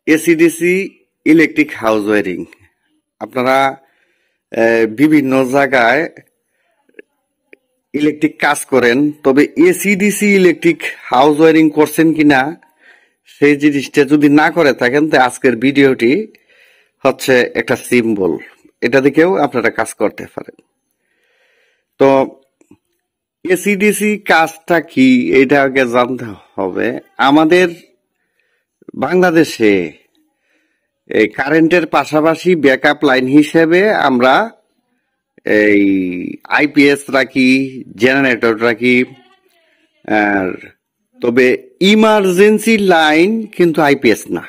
AC DC electric house wiring. আপনারা বিভিন্ন জায়গায় ইলেকট্রিক কাজ করেন, তবে এসিডিসি ইলেকট্রিক হাউস ওয়ারিং করছেন কিনা সেই জিনিসটা যদি না করে থাকেন, তো আজকের ভিডিওটি হচ্ছে একটা সিম্বল। এটা দেখেও আপনারা কাজ করতে পারেন। তো এসিডিসি কাজটা কি এটা আগে জানতে হবে। আমাদের বাংলাদেশে এই কারেন্টের পাশাপাশি ব্যাকআপ লাইন হিসেবে আমরা এই আইপিএস রাখি, জেনারেটর রাখি। আর তবে ইমার্জেন্সি লাইন কিন্তু আইপিএস না।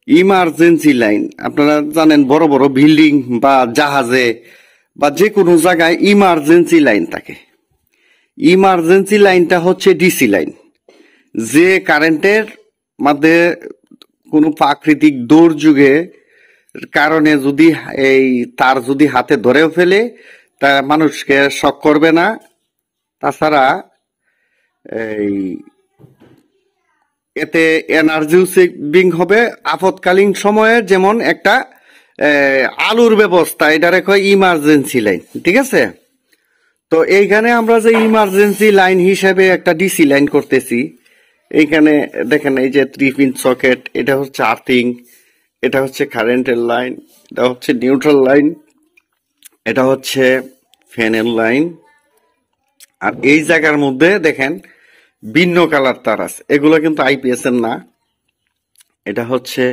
ইমার্জেন্সি লাইন আপনারা জানেন, বড় বড় বিল্ডিং বা জাহাজে বা যে কোনো জায়গায় ইমার্জেন্সি লাইন থাকে। ইমার্জেন্সি লাইনটা হচ্ছে ডিসি লাইন, যে কারেন্টের মধ্যে কোনো প্রাকৃতিক দুর্যোগে কারণে যদি এই তার যদি হাতে ধরেও ফেলে, তা মানুষকে শক করবে না। তাছাড়া এই এতে এনার্জিও সেভিং হবে আপৎকালীন সময়ে। যেমন একটা আলুর ব্যবস্থা, এটা রেখে ইমার্জেন্সি লাইন, ঠিক আছে। তো এইখানে আমরা যে ইমার্জেন্সি লাইন হিসেবে একটা ডিসি লাইন করতেছি, এইখানে দেখেন এই যে 3 পিন সকেট, এটা হচ্ছে আর্থিং, এটা হচ্ছে কারেন্টের লাইন, এটা হচ্ছে নিউট্রাল লাইন, এটা হচ্ছে ফ্যানের লাইন। আর এই জায়গার মধ্যে দেখেন ভিন্ন কালার তার আছে, এগুলো কিন্তু আইপিএস এর না। এটা হচ্ছে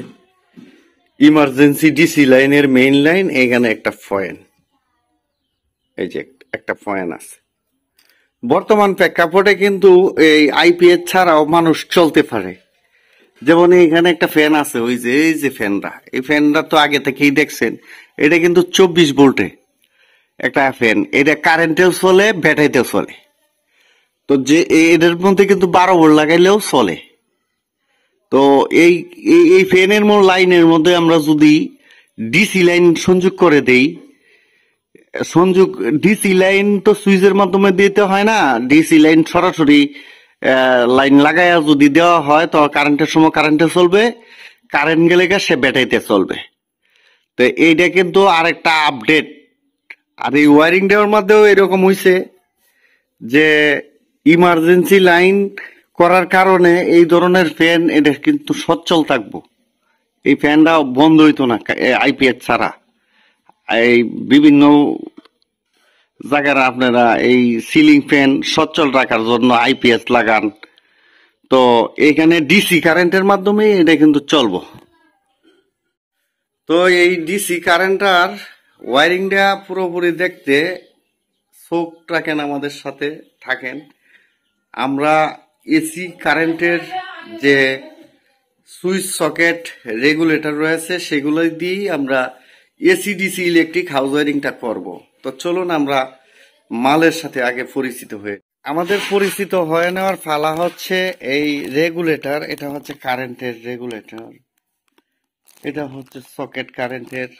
ইমার্জেন্সি ডিসি লাইনের মেইন লাইন। এখানে একটা ফয়েন, এই যে একটা ফয়েন আছে। বর্তমান প্রেক্ষাপটে কিন্তু এই আইপিএস ছাড়াও মানুষ চলতে পারে। যেমন এখানে একটা ফ্যান আছে, ওই যে এই যে ফ্যানটা, এই ফ্যানটা তো আগে থেকেই দেখছেন, এটা কিন্তু 24 ভোল্টে একটা ফ্যান। এটা কারেন্টেও চলে, ব্যাটারিতেও চলে। তো যে এটার মধ্যে কিন্তু 12 ভোল্ট লাগাইলেও চলে। তো এই এই ফ্যানের লাইনের মধ্যে আমরা যদি ডিসি লাইন সংযোগ করে দেই, ডিসি লাইন তো সুইচের মাধ্যমে দিতে হয় না, ডিসি লাইন সরাসরি লাইন লাগাইয়া যদি দেওয়া হয়, তো কারেন্টের সময় কারেন্টে চলবে, কারেন্ট গেলে সে ব্যাটারিতে চলবে। তো এইটা কিন্তু আরেকটা আপডেট। আর এই ওয়ারিং দেওয়ার মধ্যেও এরকম হয়েছে যে ইমার্জেন্সি লাইন করার কারণে এই ধরনের ফ্যান এটা কিন্তু সচল থাকবো। এই ফ্যানটা বন্ধ হইতো না আইপিএস ছাড়া। এই বিভিন্ন জায়গায় আপনারা এই সিলিং ফ্যান সচল রাখার জন্য আইপিএস লাগান। তো এখানে ডিসি কারেন্টের মাধ্যমে এটা কিন্তু চলবো। তো এই ডিসি কারেন্টার ওয়ারিংটা পুরোপুরি দেখতে চোখ রাখেন, আমাদের সাথে থাকেন। আমরা এসি কারেন্টের যে সুইচ সকেট রেগুলেটর রয়েছে, সেগুলো দিয়েই আমরা এসিডিসি ইলেকট্রিক হাউস ওয়ারিংটা করব। তো চলুন আমরা মালের সাথে আগে পরিচিত হয়ে। আমাদের পরিচিত হয়ে নেওয়ার ফালা হচ্ছে এই রেগুলেটর। এটা হচ্ছে কারেন্টের রেগুলেটর, এটা হচ্ছে সকেট কারেন্টের।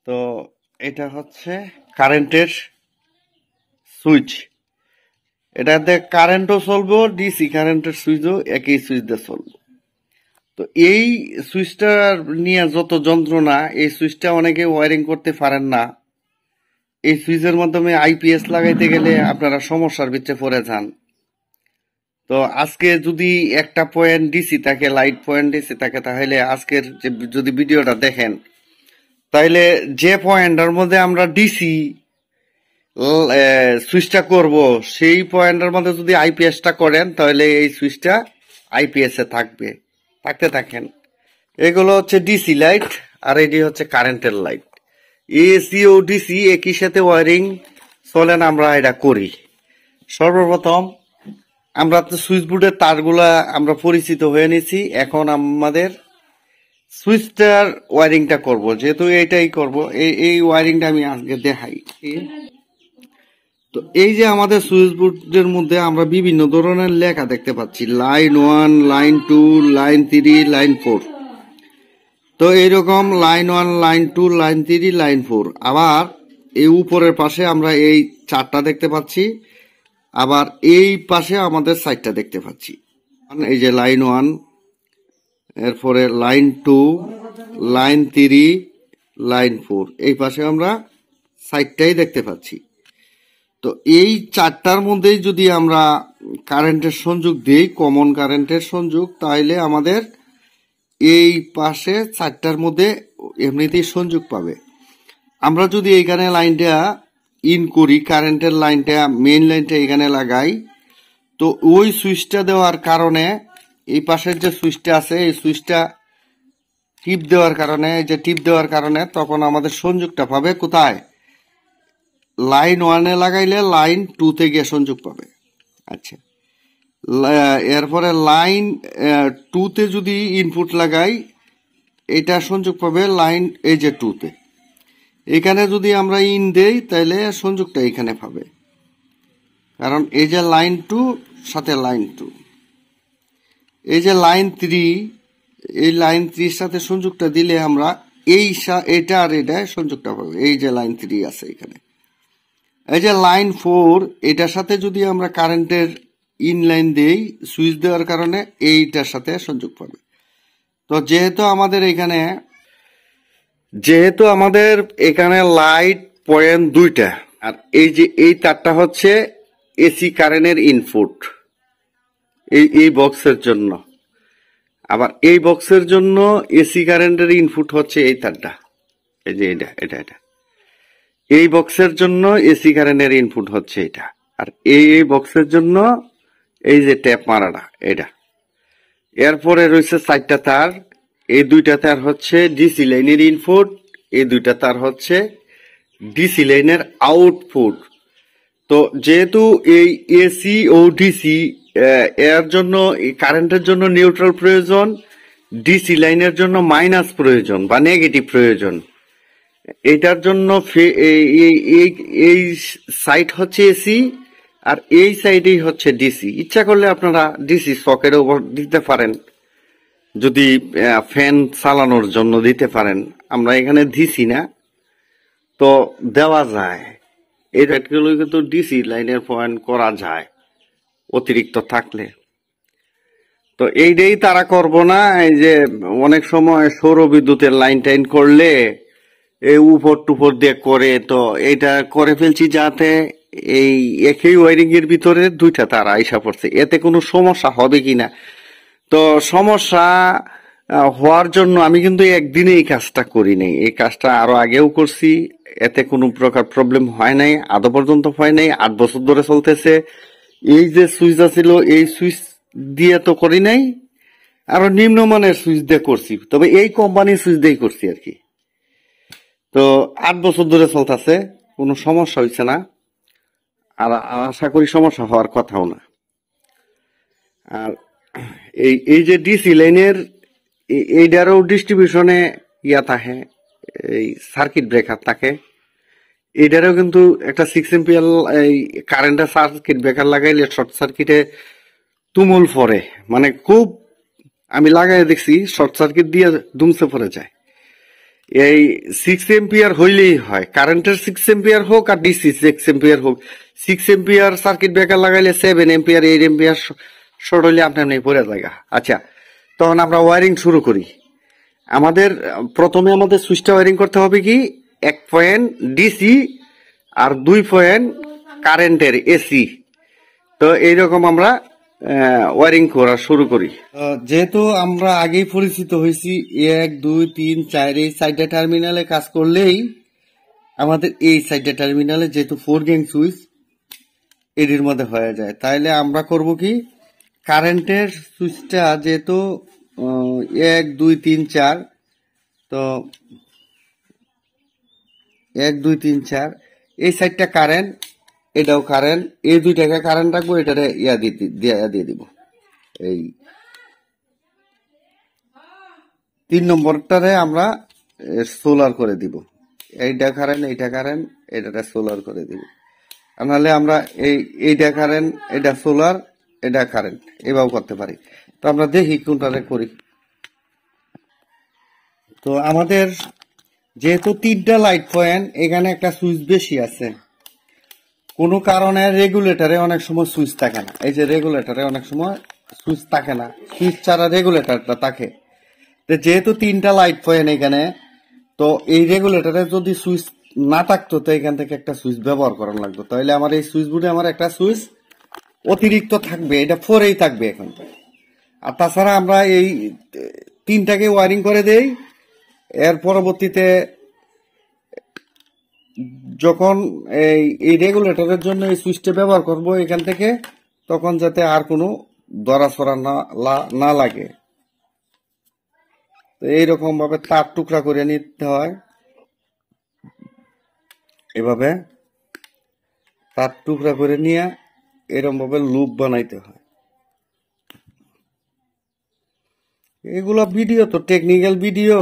তো এটা হচ্ছে কারেন্টের সুইচ, এটাতে কারেন্টও চলবো, ডিসি কারেন্টের সুইচও একই সুইচ দিয়ে চলবো। তো এই সুইচটা নিয়ে যত যন্ত্রণা, এই সুইচটা অনেকে ওয়ারিং করতে পারেন না। এই সুইচের মাধ্যমে আইপিএস লাগাইতে গেলে আপনারা সমস্যার ভিতরে পড়ে যান। তো আজকে যদি একটা পয়েন্ট ডিসি থাকে, লাইট পয়েন্ট ডিসি থাকে, তাহলে আজকের যে যদি ভিডিওটা দেখেন, তাহলে যে পয়েন্টের মধ্যে আমরা ডিসি সুইচটা করব, সেই পয়েন্টের মধ্যে যদি আইপিএসটা করেন, তাহলে এই সুইচটা আইপিএস এ থাকতে থাকেন। এগুলো হচ্ছে ডিসি লাইট, আর এটি হচ্ছে কারেন্টের লাইট। এসি ও ডিসি একই সাথে ওয়ারিং চলেন, আমরা এটা করি। সর্বপ্রথম আমরা তো সুইচ বোর্ডের তারগুলা আমরা পরিচিত হয়ে নিছি। এখন আমাদের সুইচটার ওয়ারিংটা করব, যেহেতু এইটাই করব। এই ওয়ারিংটা আমি আজকে দেখাই। তো এই যে আমাদের সুইচ বোর্ডের মধ্যে আমরা বিভিন্ন ধরনের লেখা দেখতে পাচ্ছি, লাইন 1, লাইন 2, লাইন 3, লাইন 4। তো এইরকম লাইন 1, লাইন 2, লাইন 3, লাইন 4। আবার এই উপরের পাশে আমরা এই 4টা দেখতে পাচ্ছি, আবার এই পাশে আমাদের 4টা দেখতে পাচ্ছি। এই যে লাইন 1, এরপরে লাইন 2, লাইন 3, লাইন 4, এই পাশে আমরা সাইডটাই দেখতে পাচ্ছি। তো এই চারটার মধ্যেই যদি আমরা কারেন্টের সংযোগ দিই, কমন কারেন্টের সংযোগ, তাহলে আমাদের এই পাশে চারটার মধ্যে এমনিতেই সংযোগ পাবে। আমরা যদি এখানে লাইনটা ইন করি, কারেন্টের লাইনটা, মেইন লাইনটা এখানে লাগাই, তো ওই সুইচটা দেওয়ার কারণে, এই পাশের যে সুইচটা আছে এই সুইচটা টিপ দেওয়ার কারণে, যে টিপ দেওয়ার কারণে তখন আমাদের সংযোগটা পাবে কোথায়? লাইন 1-এ লাগাইলে লাইন 2-তে গিয়ে সংযোগ পাবে। আচ্ছা, এরপরে লাইন 2-তে যদি ইনপুট লাগাই, এটা সংযোগ পাবে লাইন এই যে 2-তে। এখানে যদি আমরা ইন দেই তাহলে সংযোগটা এখানে পাবে, কারণ এই যে লাইন 2 সাথে লাইন 2, এই যে লাইন 3, এই লাইন 3 সাথে সংযোগটা দিলে আমরা এটা আর এটা সংযোগটা পাবে। এই যে লাইন 3 আছে এখানে, এই যে লাইন 4, এটার সাথে যদি আমরা কারেন্টের ইন লাইন দেই, সুইচ দেওয়ার কারণে এইটার সাথে সংযোগ পাবে। তো যেহেতু আমাদের এখানে লাইট পয়েন্ট 2টা, আর এই যে এই তারটা হচ্ছে এসি কারেন্টের ইনপুট এই বক্সের জন্য, আবার এই বক্সের জন্য এসি কারেন্টের ইনপুট হচ্ছে এই তারটা, এই যে এটা এই বক্সের জন্য এসি কারেন্টের ইনপুট হচ্ছে এটা, আর এই বক্সের জন্য এই যে ট্যাপ মারাটা এটা। এরপরে রয়েছে 4টা তার, এই 2টা তার হচ্ছে ডিসি লাইনের ইনপুট, এই 2টা তার হচ্ছে ডিসি লাইনের আউটপুট। তো যেহেতু এই এসি ও ডিসি এর জন্য, কারেন্টের জন্য নিউট্রাল প্রয়োজন, ডিসি লাইনের জন্য মাইনাস প্রয়োজন বা নেগেটিভ প্রয়োজন। এটার জন্য এই সাইড হচ্ছে এসি আর এই সাইডেই হচ্ছে ডিসি। ইচ্ছা করলে আপনারা ডিসি সকের উপর দিতে পারেন, যদি ফ্যান চালানোর জন্য দিতে পারেন। আমরা এখানে দিছি না, তো দেওয়া যায়। এই রাইটগুলো কিন্তু ডিসি লাইনের পয়েন্ট করা যায় অতিরিক্ত থাকলে। তো এইটাই তারা করব না। এই যে অনেক সময় সৌর বিদ্যুতের লাইন টাইন করলে এই উপর টুপর দিয়ে করে, তো এটা করে ফেলছি যাতে এই একই ওয়ারিং এর ভিতরে 2টা তার আইসা পড়ছে, এতে কোনো সমস্যা হবে কিনা। তো সমস্যা হওয়ার জন্য আমি কিন্তু একদিনে এই কাজটা করি নাই, এই কাজটা আরো আগেও করছি, এতে কোনো প্রকার প্রবলেম হয় নাই, আদৌ পর্যন্ত হয় নাই। 8 বছর ধরে চলতেছে। এই যে সুইচ ছিল, এই সুইচ দিয়ে তো করি নাই, আরো নিম্নমানের সুইচ দিয়ে করছি, তবে এই কোম্পানির সুইচ দিয়েই করছি আর কি। তো 8 বছর ধরে চলতেছে, কোনো সমস্যা হয়েছে না, আর আশা করি সমস্যা হওয়ার কথাও না। আর এই যে ডিসি লাইনের এইটারও ডিস্ট্রিবিউশনে থাকে, এই সার্কিট ব্রেকার থাকে, এটারও কিন্তু একটা 6 এম্পিয়ার এই কারেন্টের সার্কিট ব্রেকার লাগাইলে শর্ট সার্কিটে তুমুল পড়ে, মানে খুব, আমি লাগাই দেখছি শর্ট সার্কিট দিয়ে দুমসে পড়ে যায়। এই 6 এম্পিয়ার হইলেই হয়, কারেন্টের 6 এম্পিয়ার হোক আর ডিসি 6 এম্পিয়ার হোক, 6 এম্পিয়ার সার্কিট ব্রেকার লাগাইলে 7 এম্পিয়ার 8 এম্পিয়ার শর্ট হইলে আপনার নেই পড়ে জায়গা। আচ্ছা, তখন আমরা ওয়ারিং শুরু করি। প্রথমে আমাদের সুইচটা ওয়ারিং করতে হবে কি, 1 পয়েন্ট ডিসি আর 2 পয়েন্ট কারেন্টের এসি। তো এইরকম আমরা ওয়ারিং করা শুরু করি। যেহেতু আমরা আগেই পরিচিত হয়েছি 1 2 3 4 এই সাইডে টার্মিনালে কাজ করলেই আমাদের এই সাইডে টার্মিনালে যেহেতু 4 গ্যাং সুইচ এর মধ্যে হয়ে যায়, তাইলে আমরা করব কি, কারেন্টের সুইচটা যেহেতু 1 2 3 4, তো 1 2 3 4 এই সাইডটা কারেন্ট, এটাও কারেন্ট, এই 2টাকে কারেন্ট রাখবো, এটারে দিয়ে দিব। এই 3 নম্বরটারে আমরা সোলার করে দিব। এইটা কারেন্ট, এইটা কারেন্ট, এটাতে সোলার করে দিব। নাহলে আমরা এইটা কারেন্ট, এটা সোলার, এটা কারেন্ট, এভাবে করতে পারি। তো আমরা দেখি কোনটারে করি। তো আমাদের যেহেতু 3টা লাইট পয়েন্ট, এখানে একটা সুইচ বেশি আছে, কোনো কারণে রেগুলেটরে অনেক সময় সুইচ থাকে না। এই যে রেগুলেটরে অনেক সময় সুইচ থাকে না, সুইচ ছাড়া রেগুলেটরটা থাকে। তো যেহেতু 3টা লাইট পয়েন্ট এখানে, তো এই রেগুলেটরে যদি সুইচ না থাকতো তো এখান থেকে একটা সুইচ ব্যবহার করা লাগতো, তাহলে আমার এই সুইচ বোর্ডে আমার একটা সুইচ অতিরিক্ত থাকবে, এটা 4এই থাকবে এখন। আর তাছাড়া আমরা এই 3টাকে ওয়ারিং করে দেই, এর পরবর্তীতে যখন এই রেগুলেটরের জন্য এই সুইচটা ব্যবহার করব এখান থেকে, তখন যাতে আর কোনো দরাসরা না লাগে। তো এইরকম ভাবে তার টুকরা করে নিতে হয়, এভাবে তার টুকরা করে নিয়ে এরকম ভাবে লুপ বানাইতে হয়। এগুলো ভিডিও তো টেকনিক্যাল ভিডিও,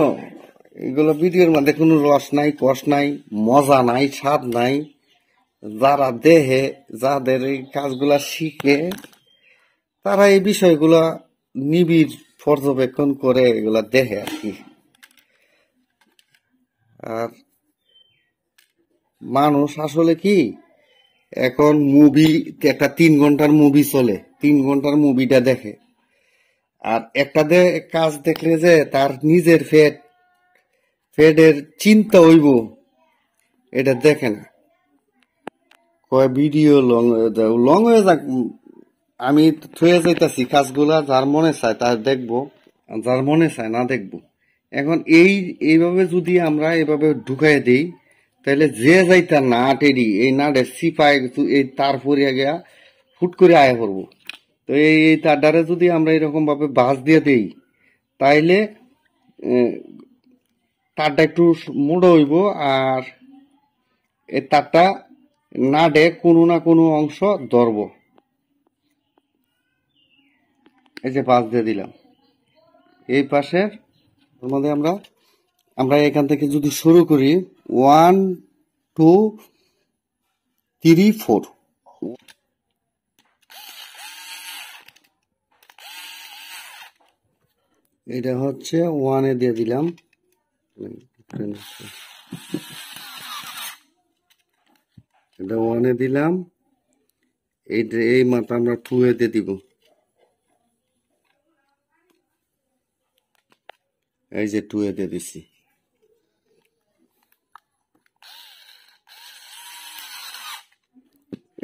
এগুলো ভিডিওর মধ্যে কোনো রস নাই, কষ নাই, মজা নাই, স্বাদ নাই। যারা দেহে, যাদের এই কাজগুলা শিখে, তারা এই বিষয়গুলা নিবিড় পর্যবেক্ষণ করে এগুলা দেখে আর কি। আর মানুষ আসলে কি, এখন মুভি, একটা 3 ঘন্টার মুভি চলে, 3 ঘন্টার মুভিটা দেখে, আর একটা কাজ দেখলে যে তার নিজের ফেডের চিন্তা হইব, এটা দেখে না। কয় ভিডিও লং হয়ে যাক, আমি থয়ে যাইতাছি কাজগুলা, যার মনে চায় তার দেখবো, যার মনে চায় না দেখবো। এখন এইভাবে যদি আমরা এভাবে ঢুকাই দিই, তাহলে যে যাইতা নাট এডি, এই নাটের সিপাই এই তার পরিয়া গিয়া ফুট করে আয়া পড়বো। তো এই তারটারে যদি আমরা এরকম ভাবে বাস দিয়ে দিই, তাইলে তারটা একটু মোড়ো হইব, আর এই তারটা নাটে কোনো না কোনো অংশ ধরব। এই যে বাস দিয়ে দিলাম এই পাশের মধ্যে, আমরা এখান থেকে যদি শুরু করি 1 2 3 4, এটা হচ্ছে 1-এ দিয়ে দিলাম, এটা 1-এ দিলাম, এই মাথা আমরা 2-এ দিয়ে দিব। এই যে 2-এ দিয়ে দিছি,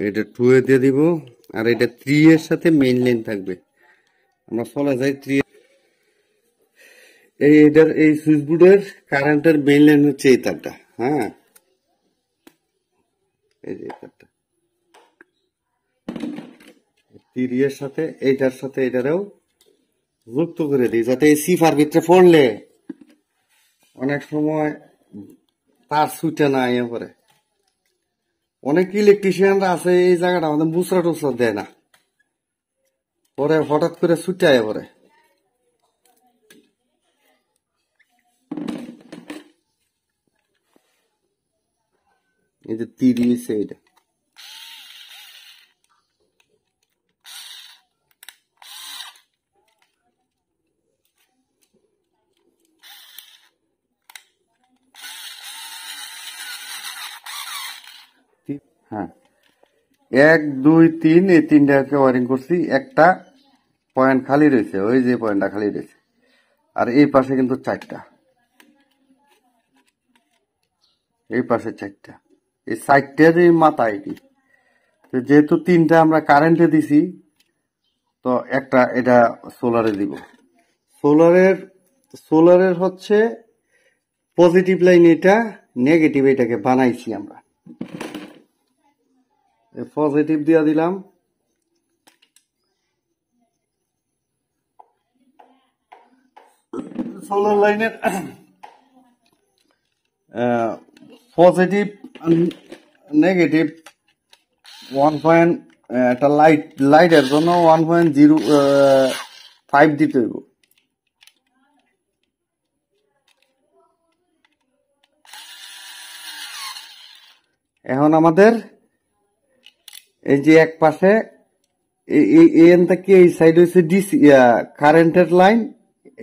এটা 2-এ দিয়ে দিব, আর এটা 3-এর সাথে মেইন লাইন থাকবে। আমরা চলে যাই 3। এই সুইচ বোর্ডের কারেন্টের মেইন লাইন হচ্ছে এই তারটা। হ্যাঁ, এই যে তারটা 3-এর সাথে এইটার সাথে এটারেও যুক্ত করে দিই, যাতে এই সিফার ভিতরে পড়লে অনেক সময় তার সুইচটা না ইয়ে করে। অনেক ইলেকট্রিশিয়ানরা আছে এই জায়গাটা আমাদের বুসরা টুসরা দেয় না, পরে হঠাৎ করে সুইচটা আয় পরে। এই যে 30 এটা হ্যাঁ, 1 2 3 এই 3টাকে ওয়ারিং করছি, একটা পয়েন্ট খালি রয়েছে, ওই যে পয়েন্টটা খালি রয়েছে, আর এই পাশে কিন্তু 4টা, এই পাশে 4টা, এই 4টার এই মাথা এটি। যেহেতু 3টা আমরা কারেন্টে দিছি, তো একটা এটা সোলারে দিব। সোলারের হচ্ছে পজিটিভ লাইন এটা, নেগেটিভ এটাকে বানাইছি আমরা। পজিটিভ দিয়ে দিলাম, সোলার লাইনের পজিটিভ নেগেটিভ 1. একটা লাইটের জন্য 1.05 দিতে হইব। এখন আমাদের এই যে এক পাশে এন থেকে এই সাইড হচ্ছে ডিসি কারেন্টের লাইন,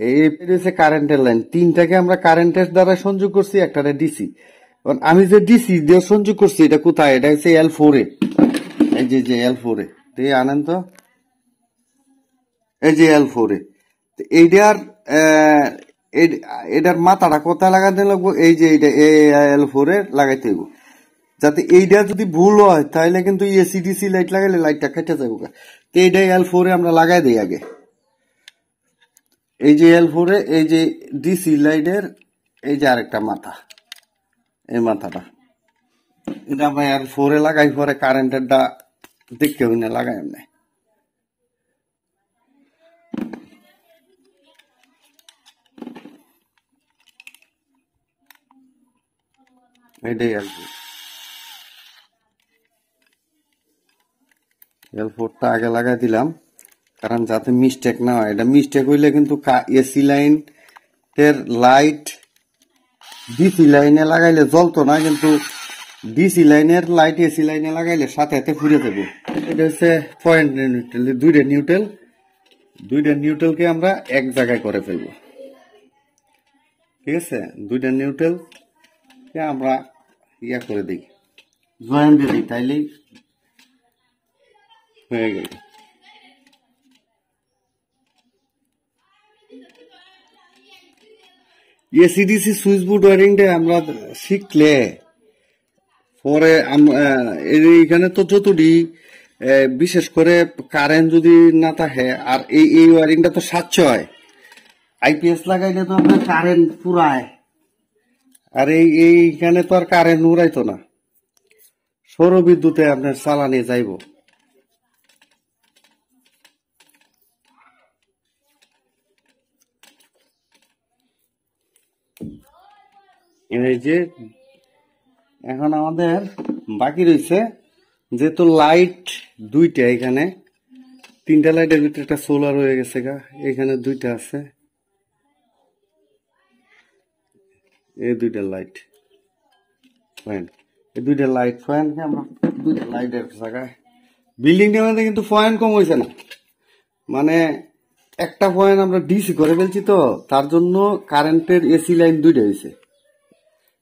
এই হচ্ছে কারেন্টের লাইন। 3টাকে আমরা কারেন্টের দ্বারা সংযোগ করছি, একটারে ডিসি। আমি যে ডিসি দিয়ে সংযোগ করছি এটা কোথায়, এটা হচ্ছে L4-এ, এই যে L4-এ আনেন তো, এই যে L4-এ। এইটার এটার মাথাটা কোথায় লাগাতে লাগবো, এই যে এইটা AL4 এ লাগাইতে হইব। যাতে এইটা যদি ভুল হয় তাহলে কিন্তু এসিডিসি লাইট লাগাইলে লাইটটা কেটে যাবো। তো এইটা L4 এ আমরা লাগাই দিই আগে। এই যে L4 এ এই যে ডিসি লাইটের এই যে আরেকটা মাথা, এই মাথাটা এটা আমরা L4 এ লাগাই, পরে কারেন্টেরটা দেখতে হই না লাগাই না। এটাই L4টা আগে লাগাই দিলাম, কারণ যাতে মিস্টেক না হয়। এটা মিস্টেক হইলে কিন্তু এসি লাইন এর লাইট ডিসি লাইনে লাগাইলে জ্বলতো না, কিন্তু ডিসি লাইনের লাইট এসি লাইনে লাগাইলে সাথে সাথে ফুরে যাবে। এটা হচ্ছে পয়েন্ট নিউট্রাল, দুইটা নিউট্রালকে আমরা এক জায়গায় করে ফেলবো। ঠিক আছে, দুইটা নিউট্রালকে আমরা ইয়া করে দিই, জয়েন দিয়ে দিই, তাইলেই হয়ে গেল। এসিডিসি সুইচ বোর্ড ওয়ারিংটা আমরা শিখলে পরে এখানে তো যতটি বিশেষ করে কারেন্ট যদি না থাকে, আর এই ওয়ারিংটা তো স্বাচ্ছ হয়। আইপিএস লাগাইলে তো আপনার কারেন্ট পুরায়, আর এইখানে তো আর কারেন্ট উড়াইতো না, সৌর বিদ্যুতে আপনার চালানি যাইব। এই যে এখন আমাদের বাকি রয়েছে, যেহেতু লাইট দুইটা, এখানে তিনটা লাইটের ভিতরে একটা সোলার হয়ে গেছে গা, এখানে দুইটা আছে, এই দুইটা লাইট ফ্যান, এই দুইটা লাইট ফ্যান আমরা দুইটা লাইটের জায়গায় বিল্ডিংটার মধ্যে কিন্তু ফ্যান কম হয়েছে না, মানে একটা ফ্যান আমরা ডিসি করে ফেলছি, তো তার জন্য কারেন্টের এসি লাইন দুইটা হয়েছে।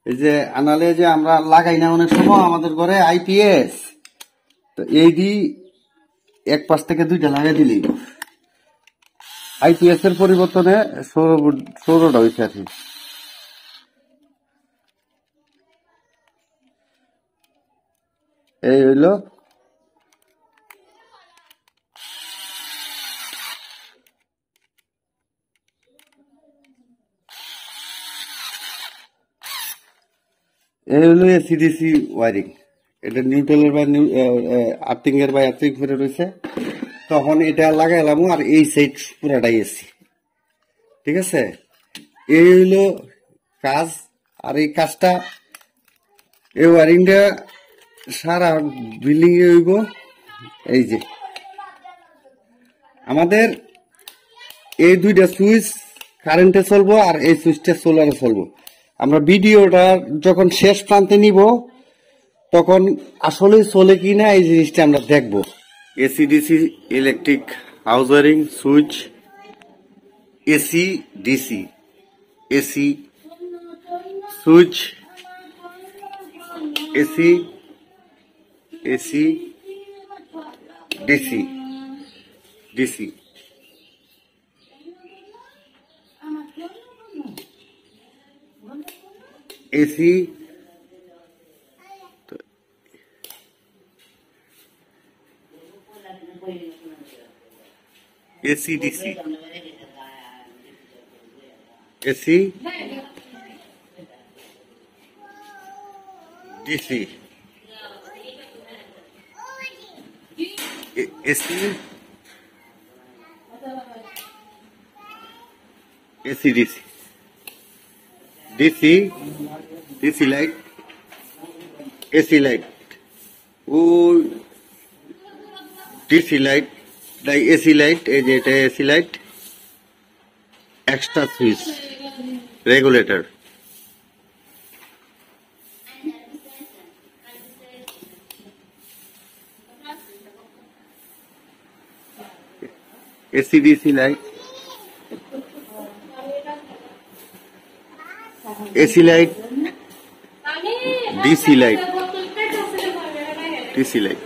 এই যে আনালে যে আমরা লাগাই না অনেক সময় আমাদের ঘরে আইপিএস, তো এই দি এক পাশ থেকে দুইটা লাগাই দিলি আইপিএস এর পরিবর্তনে সৌরটা হয়েছে আর কি। এই হইল এসিডিসি ওয়ারিং। এটা নিউট্রালের বা আর্থিং এর বা আর্থিং করে রয়েছে, তখন এটা লাগাইলাম, আর এই সাইড পুরাটাই এসি। ঠিক আছে, এই হইল কাজ। আর এই কাজটা, এই ওয়ারিংটা সারা বিল্ডিং এ হইব। এই যে আমাদের এই দুইটা সুইচ কারেন্টে চলবো, আর এই সুইচটা সোলারে চলবো। আমরা ভিডিওটা যখন শেষ প্রান্তে নিব তখন আসলে চলে কিনা এই জিনিসটা আমরা দেখবো। AC DC electric house wiring switch, AC DC, AC switch, AC AC DC, DC AC, AC DC, AC DC, AC AC DC, DC DC light, AC light, ও ডিসি লাইট, এসি লাইট, এই যে এটা AC light, extra switch, regulator, AC DC light, AC light, DC light, DC light.